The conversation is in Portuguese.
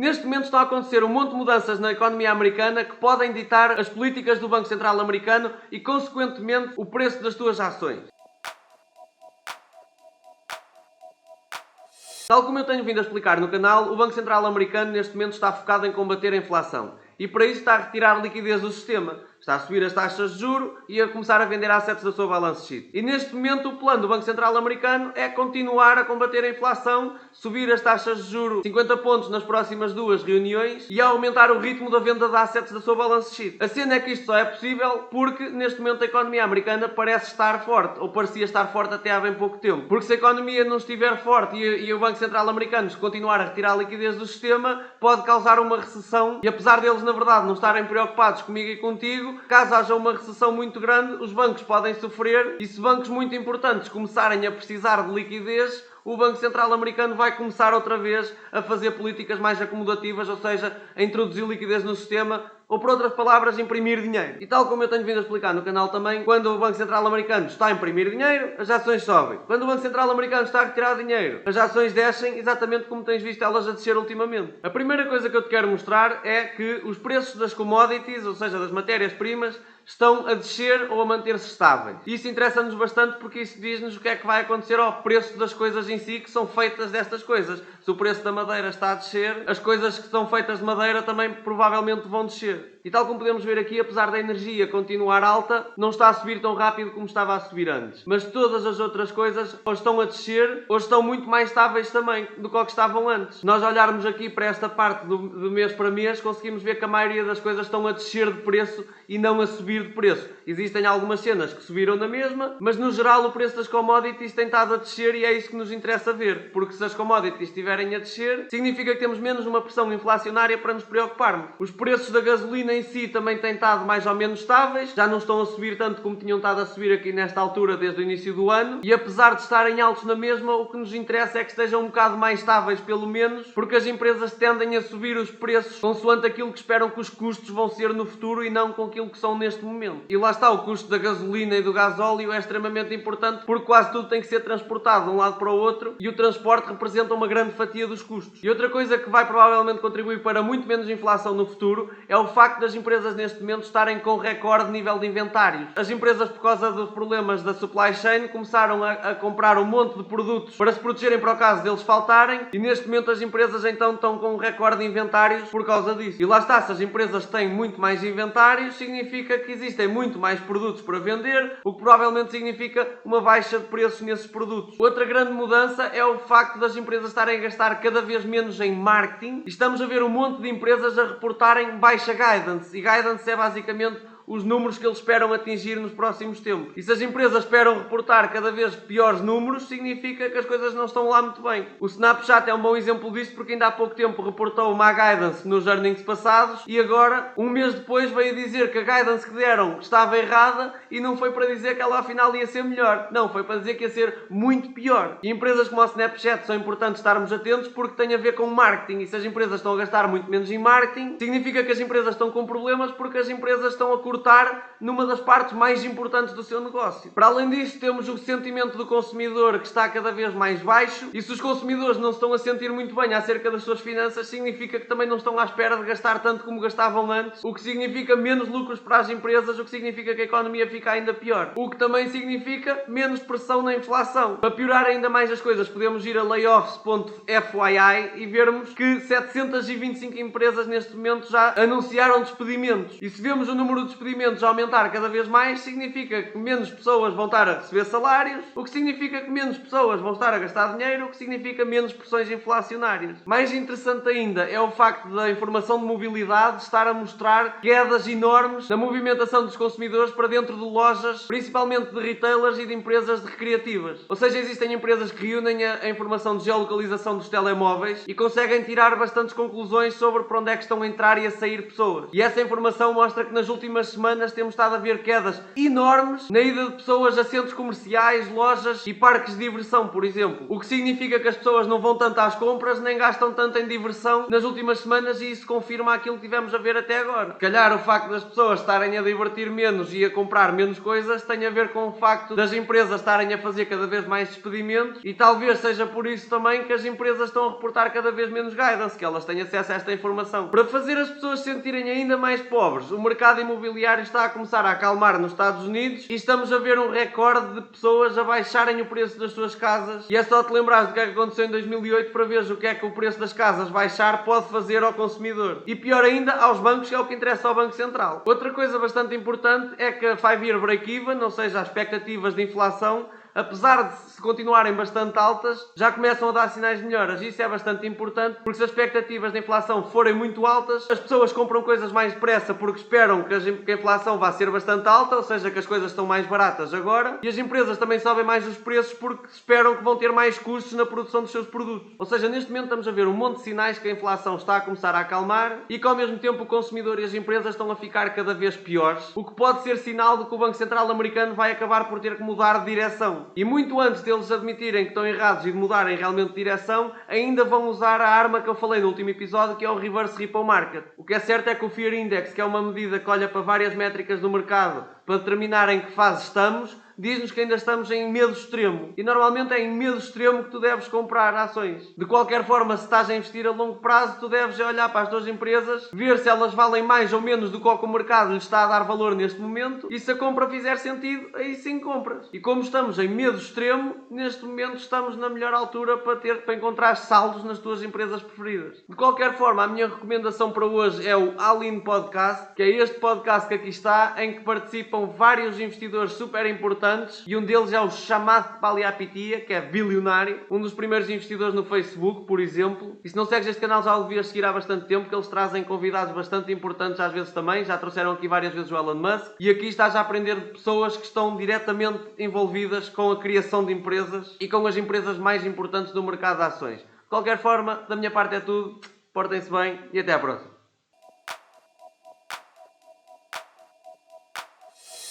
Neste momento estão a acontecer um monte de mudanças na economia americana que podem ditar as políticas do Banco Central americano e, consequentemente, o preço das tuas ações. Tal como eu tenho vindo a explicar no canal, o Banco Central americano neste momento está focado em combater a inflação e para isso está a retirar liquidez do sistema. Está a subir as taxas de juros e a começar a vender assets da sua balance sheet. E neste momento o plano do Banco Central americano é continuar a combater a inflação, subir as taxas de juros 50 pontos nas próximas duas reuniões e a aumentar o ritmo da venda de assets da sua balance sheet. A cena é que isto só é possível porque neste momento a economia americana parece estar forte, ou parecia estar forte até há bem pouco tempo. Porque se a economia não estiver forte e o Banco Central americano continuar a retirar a liquidez do sistema, pode causar uma recessão e apesar deles na verdade não estarem preocupados comigo e contigo, caso haja uma recessão muito grande, os bancos podem sofrer e se bancos muito importantes começarem a precisar de liquidez, o Banco Central americano vai começar outra vez a fazer políticas mais acomodativas, ou seja, a introduzir liquidez no sistema, ou por outras palavras, imprimir dinheiro. E tal como eu tenho vindo a explicar no canal também, quando o Banco Central americano está a imprimir dinheiro, as ações sobem. Quando o Banco Central americano está a retirar dinheiro, as ações descem exatamente como tens visto elas a descer ultimamente. A primeira coisa que eu te quero mostrar é que os preços das commodities, ou seja, das matérias-primas, estão a descer ou a manter-se estáveis. Isso interessa-nos bastante porque isso diz-nos o que é que vai acontecer ao preço das coisas em si que são feitas destas coisas. Se o preço da madeira está a descer, as coisas que são feitas de madeira também provavelmente vão descer. E tal como podemos ver aqui, apesar da energia continuar alta, não está a subir tão rápido como estava a subir antes. Mas todas as outras coisas ou estão a descer ou estão muito mais estáveis também do que estavam antes. Se nós olharmos aqui para esta parte do mês para mês, conseguimos ver que a maioria das coisas estão a descer de preço e não a subir de preço. Existem algumas cenas que subiram na mesma, mas no geral o preço das commodities tem estado a descer e é isso que nos interessa ver. Porque se as commodities estiverem a descer, significa que temos menos uma pressão inflacionária para nos preocuparmos. Os preços da gasolina em si também têm estado mais ou menos estáveis, já não estão a subir tanto como tinham estado a subir aqui nesta altura desde o início do ano, e apesar de estarem altos na mesma, o que nos interessa é que estejam um bocado mais estáveis pelo menos, porque as empresas tendem a subir os preços consoante aquilo que esperam que os custos vão ser no futuro e não com aquilo que são neste momento. E lá está, o custo da gasolina e do gasóleo é extremamente importante porque quase tudo tem que ser transportado de um lado para o outro e o transporte representa uma grande fatia dos custos. E outra coisa que vai provavelmente contribuir para muito menos inflação no futuro é o facto das empresas neste momento estarem com recorde nível de inventários. As empresas, por causa dos problemas da supply chain, começaram a comprar um monte de produtos para se protegerem para o caso deles faltarem e neste momento as empresas então estão com um recorde de inventários por causa disso. E lá está, se as empresas têm muito mais inventários, significa que existem muito mais produtos para vender, o que provavelmente significa uma baixa de preços nesses produtos. Outra grande mudança é o facto das empresas estarem a gastar cada vez menos em marketing e estamos a ver um monte de empresas a reportarem baixa guidance. E guidance é basicamente os números que eles esperam atingir nos próximos tempos. E se as empresas esperam reportar cada vez piores números, significa que as coisas não estão lá muito bem. O Snapchat é um bom exemplo disso porque ainda há pouco tempo reportou uma guidance nos earnings passados e agora, um mês depois, veio dizer que a guidance que deram estava errada e não foi para dizer que ela afinal ia ser melhor. Não, foi para dizer que ia ser muito pior. E empresas como o Snapchat são importantes estarmos atentos porque tem a ver com marketing. E se as empresas estão a gastar muito menos em marketing, significa que as empresas estão com problemas porque as empresas estão a cortar numa das partes mais importantes do seu negócio. Para além disso, temos o sentimento do consumidor que está cada vez mais baixo e se os consumidores não se estão a sentir muito bem acerca das suas finanças, significa que também não estão à espera de gastar tanto como gastavam antes, o que significa menos lucros para as empresas, o que significa que a economia fica ainda pior. O que também significa menos pressão na inflação. Para piorar ainda mais as coisas, podemos ir a layoffs.fyi e vermos que 725 empresas neste momento já anunciaram despedimentos. E se vemos o número de despedimentos a aumentar cada vez mais, significa que menos pessoas vão estar a receber salários, o que significa que menos pessoas vão estar a gastar dinheiro, o que significa menos pressões inflacionárias. Mais interessante ainda é o facto da informação de mobilidade estar a mostrar quedas enormes na movimentação dos consumidores para dentro de lojas, principalmente de retailers e de empresas recreativas. Ou seja, existem empresas que reúnem a informação de geolocalização dos telemóveis e conseguem tirar bastantes conclusões sobre para onde é que estão a entrar e a sair pessoas. E essa informação mostra que nas últimas semanas temos estado a ver quedas enormes na ida de pessoas a centros comerciais, lojas e parques de diversão, por exemplo. O que significa que as pessoas não vão tanto às compras nem gastam tanto em diversão nas últimas semanas, e isso confirma aquilo que tivemos a ver até agora. Se calhar o facto das pessoas estarem a divertir menos e a comprar menos coisas tem a ver com o facto das empresas estarem a fazer cada vez mais despedimentos, e talvez seja por isso também que as empresas estão a reportar cada vez menos guidance, que elas têm acesso a esta informação. Para fazer as pessoas se sentirem ainda mais pobres, o mercado imobiliário está a começar a acalmar nos Estados Unidos e estamos a ver um recorde de pessoas a baixarem o preço das suas casas, e é só te lembrares do que é que aconteceu em 2008 para veres o que é que o preço das casas baixar pode fazer ao consumidor. E pior ainda, aos bancos, que é o que interessa ao Banco Central. Outra coisa bastante importante é que a 5-year break-even, ou seja, as expectativas de inflação, apesar de se continuarem bastante altas, já começam a dar sinais de melhoras. Isso é bastante importante, porque se as expectativas de inflação forem muito altas, as pessoas compram coisas mais depressa porque esperam que a inflação vá ser bastante alta, ou seja, que as coisas estão mais baratas agora, e as empresas também sobem mais os preços porque esperam que vão ter mais custos na produção dos seus produtos. Ou seja, neste momento estamos a ver um monte de sinais que a inflação está a começar a acalmar e que ao mesmo tempo o consumidor e as empresas estão a ficar cada vez piores, o que pode ser sinal de que o Banco Central americano vai acabar por ter que mudar de direção. E muito antes deles admitirem que estão errados e de mudarem realmente de direção, ainda vão usar a arma que eu falei no último episódio, que é o Reverse Repo Market. O que é certo é que o Fear Index, que é uma medida que olha para várias métricas do mercado para determinar em que fase estamos, diz-nos que ainda estamos em medo extremo. E normalmente é em medo extremo que tu deves comprar ações. De qualquer forma, se estás a investir a longo prazo, tu deves olhar para as tuas empresas, ver se elas valem mais ou menos do que o mercado lhes está a dar valor neste momento, e se a compra fizer sentido, aí sim compras. E como estamos em medo extremo, neste momento estamos na melhor altura para encontrar saldos nas tuas empresas preferidas. De qualquer forma, a minha recomendação para hoje é o All In Podcast, que é este podcast que aqui está, em que participam vários investidores super importantes, e um deles é o Chamath Palihapitiya, que é bilionário, um dos primeiros investidores no Facebook, por exemplo. E se não segues este canal, já o devias seguir há bastante tempo, que eles trazem convidados bastante importantes às vezes também. Já trouxeram aqui várias vezes o Elon Musk, e aqui estás a aprender de pessoas que estão diretamente envolvidas com a criação de empresas e com as empresas mais importantes do mercado de ações. De qualquer forma, da minha parte é tudo. Portem-se bem e até à próxima.